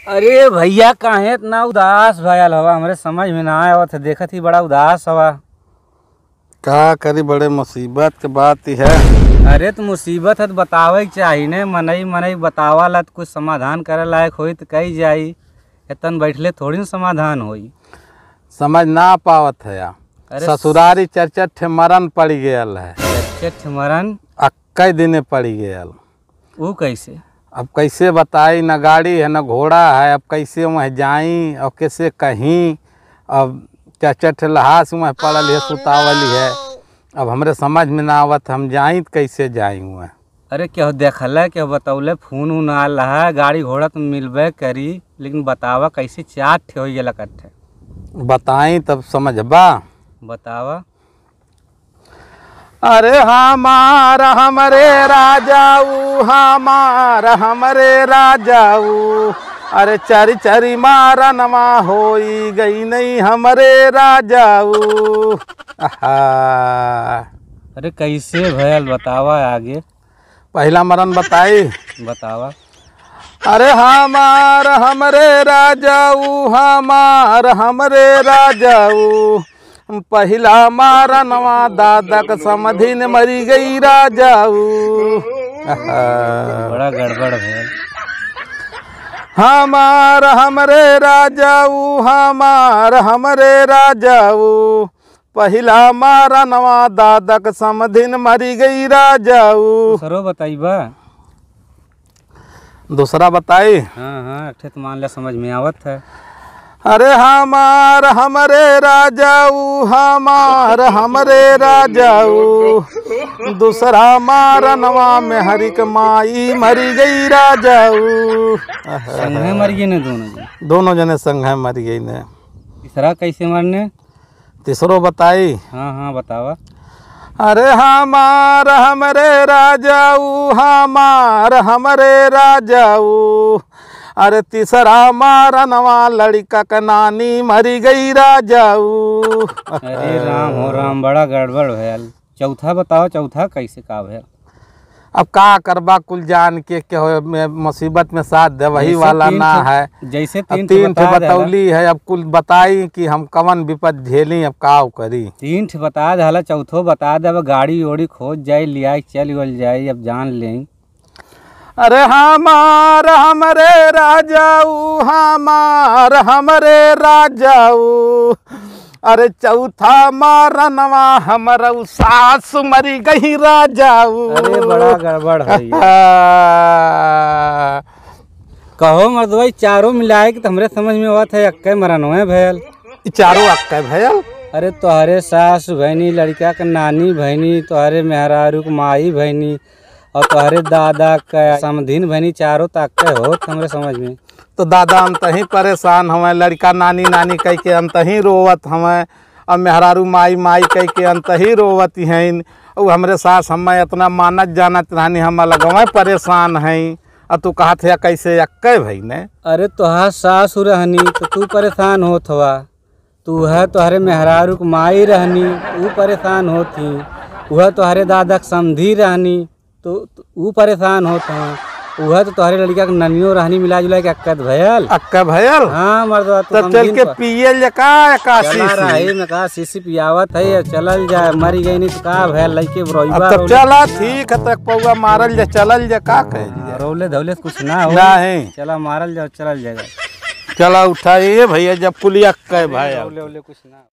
अरे भैया काहे इतना उदास भयल हवा? हमरे समझ में ना आवत है। देखत ही बड़ा उदास हवा। का करी, बड़े मुसीबत के बात ही है। अरे तो मुसीबत है तो बतावे के चाही ने। मनई मनई बतावाला तो कुछ समाधान करे लायक होई तो कही जाई। इतन बैठले थोड़ी न समाधान होई। समझ ना पावत है या अरे ससुरारी चर्चा ठे मरण पड़ गयल है। चट मरन कई दिने पड़ गयल। वो कैसे? अब कैसे बताई, न गाड़ी है न घोड़ा है। अब कैसे वहाँ जाई और कैसे कहीं। अब चर्चा ठे लहास वहाँ पड़ल है, सुतावली है। अब हमरे समझ में ना आवत हम जाई तो कैसे जाई वहाँ। अरे क्या देखल क्या बतौले? फोन उन आ रहा है, गाड़ी घोड़ा तो मिलबे करी, लेकिन बतावा कैसे चार ठे हो गया कट्ठे? बताई तब समझबा। बतावा। अरे हमारा हमरे राजाऊ, हमारा हमरे राजाऊ। अरे चरी चरी मारा नमा होई गई नहीं हमरे राजाऊ। अरे कैसे भयल बतावा आगे। पहला मरण बताई। बतावा। अरे हमारा हमरे राजाऊ, हमारा हमरे राजाऊ। पहला मारा नवा दादा का समधिन मरी गई राजाऊ। बड़ा गड़बड़ है। हमारा हमरे राजाऊ, हमारा हमरे राजाऊ। पहला मारा नवा दादा का समधिन मरी गई राजाऊ। सरो बताइबा। दूसरा बताई। हाँ हाँ अठे तो मान लिया समझ में आवत है। अरे हमार हमरे राजाऊ, हमार हमरे राजाऊ। दूसरा मारा नवा में हरि के माई मरी गई राजाऊ। संघे मर गए ने दोनों? दोनों जने संघे मर गई ने। तीसरा कैसे मरने? तीसरो बताई। हाँ हाँ बतावा। अरे हमार हमरे राजाऊ, हमार हमरे राजाऊ। अरे तीसरा मारा नवा लड़का का नानी मरी गई राजाऊ। अरे राम हो राम, बड़ा गड़बड़ भयल। चौथा बताओ, चौथा कैसे का भयल? अब का करबा, कुल जान के हो मुसीबत में साथ दे वही वाला ना है। जैसे तीन ठे बतौली है। अब कुल बताई कि हम कवन विपद झेली, अब का करी। तीन ठे बता दे, चौथो बता दे। अब गाड़ी ओड़ी खोज जाए, लिया चल गल जाए, अब जान लें। अरे हमार हमरे राजाऊ, हमार हमरे राजाऊ। अरे चौथा मारा नवा हमारा सास मरी गई राजाऊ। अरे बड़ा गड़बड़ है। कहो मर्दवाई, चारों मिलाए कि हमरे समझ में आवत है अक्के मरनवे भयल। चारों अक्के भयल। अरे तोहरे सास भैनी, लड़का के नानी भैनी, तोहरे मेहरारू के माई भैनी और तोहरे दादा का समधिन भैनी, चारों तक्के हो हमरे समझ में। तो दादा अंत ही परेशान हमें, लड़का नानी नानी कह के अंत ही रोवत हमें, और मेहरारू माई माई कह के अंत ही रोवत हैं। और हमरे सास हमें इतना मानत जानत रहनी, हम लगवा परेशान हैं। और तू कहा थे कैसे अक्के भाई ने? अरे तोहार सास रहनी तो तू परेशान होत हवा। तू है तोहरे मेहरारू के माई रहनी, वो परेशान होती। वह तोहरे दादा के समधी रहनी तो वो परेशान होता है। वह तो तोहरे लड़का के ननियो रहनी, मिला जुला के अक्कत भयल। अक्का भयल। हाँ मर्दवा, तो चल के पियल का शीशी पियावत है, चलल जाए। मरी गई नहीं तो का भयल, लइके रोइबा। तब चला ठीक है, तक पौवा मारल जा, चलल जा, का कह रोले धौले कुछ ना हो। नहीं चला मारल जाओ, चलल जाएगा। चला उठाइए भैया, जब पुलिया कह भाई रोले कुछ ना।